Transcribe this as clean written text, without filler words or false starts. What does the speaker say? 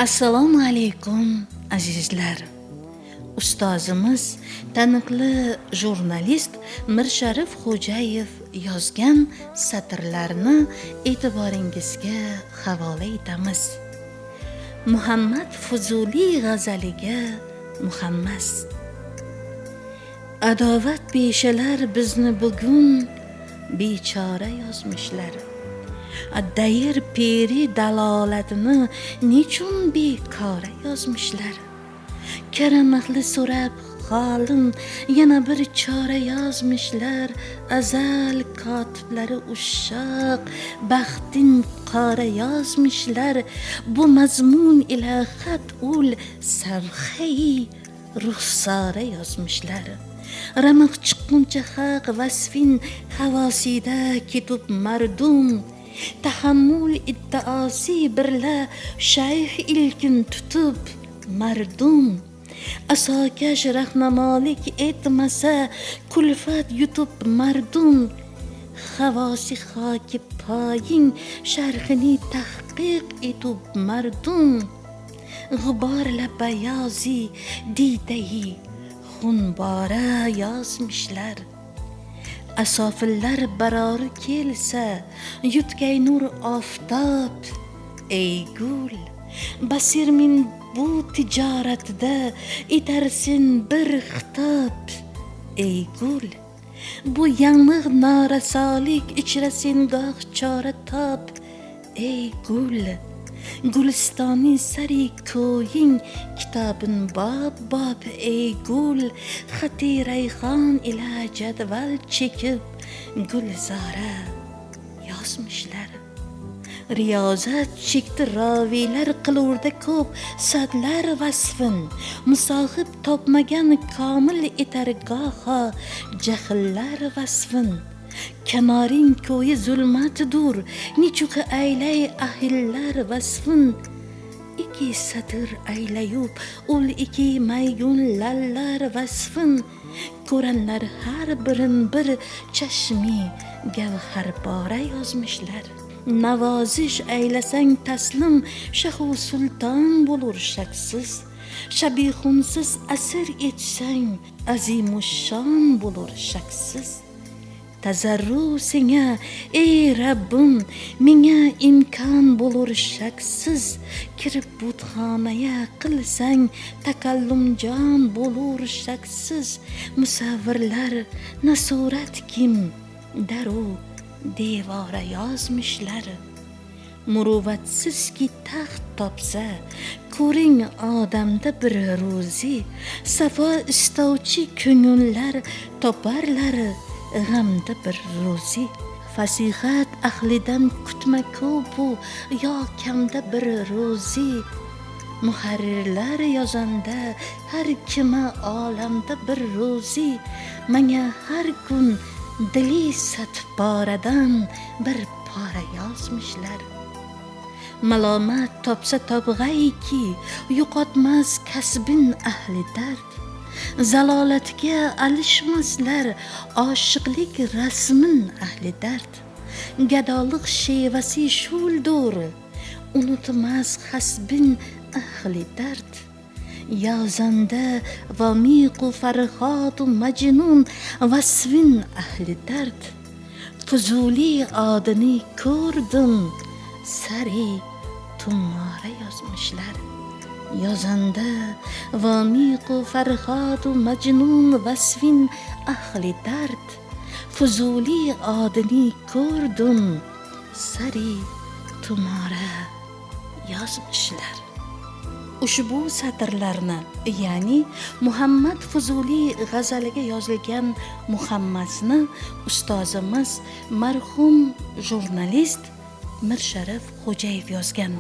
Assalomu alaykum azizlar. Ustozimiz taniqli jurnalist Mirsharif Xo'jayev yozgan satrlarni e'tiboringizga havola etamiz. Muhammad Fuzuliy g'azaliga muhammas. Adovat beshalar bizni bugun bechora yozmishlar. Dayir peri dalolatini nechun bekora yozmishlar. Karam ahli so'rab g'olim yana bir chora yozmishlar. Azal kotiblari ushshoq baxtin qora yozmishlar. Bu mazmun ila xat ul sarxai ruxsora yozmishlar. Ramaq chiqquncha haq vasfin havosida ketib mardum. Tahammul iddaosi birla shayx ilkin tutib mardum. Asokash rahnamolik etmasa kulfat yutib mardum. Havosi xoki poying sharhini tahqiq etib mardum. G'ubor labayozi diydayi xunbora yozmishlar. Asofillar barori kelsa yutkay nur oftob. Ey gul, basir min bu tijoratda etarsin bir xitob. Ey gul, bu yanglig' norasolik ichra sen goh chora top. Ey gul, gulistoni sari ko'ying kitobin bob bob. Ey gul, xati rayhon ila jadval chekib gulzora yozmishlar. Riyozat chekdi roviylar qilurda ko'p sadlar vasfin. Musohib topmagan komil etar goho jahillar vasfin. Kamaring ko'yi zulmatdur nichuqa aylay ahillar vasfin. Iki satr aylayub ul iki maygun lallar vasfin. Ko'ranlar har birin bir chashmi gavhar bora yozmishlar. Navozish aylasang taslim shahu sulton bo'lur shaksiz. Shabihunsiz asir etsang azimushon bo'lur shaksiz. Tazarru senga ey Rabbim menga imkon bo'lur shaksiz. Kirib butxonaya qilsang takallumjon bo'lur shaksiz. Musavvirlar nasurat kim daru devora yozmishlar. Muruvvatsizki taxt topsa ko'ring odamda bir ro'zi. Safo istovchi ko'ngillar toparlar g'amda bir ro'zi. Fasihat ahlidan kutma ko'pu yo kamda bir ro'zi. Muharrirlar yozanda har kima olamda bir ro'zi. Menga har kun dili satporadan bir pora yozmishlar. Malomat topsa tobg'ayki yo'qotmas kasbin ahli dard. Zalolatga alishmaslar oshiqlik rasmin ahli dard. Gadolik shevasi shuldur unutmas hasbin ahli dard. Yozanda vamiqu farhatu majnun vasvin ahli dard. Fuzuli odini ko'rdim sari tumora yozmishlar. Yozanda vamiqu farhatu majnun vasvin ahli dard. Fuzuli odini ko'rdim sari tumora yozmishlar. Ushbu satrlarni, ya'ni Muhammad Fuzuliy g'azaliga yozilgan muhammasni ustozimiz marhum jurnalist Mirsharif Xo'jayev yozgan.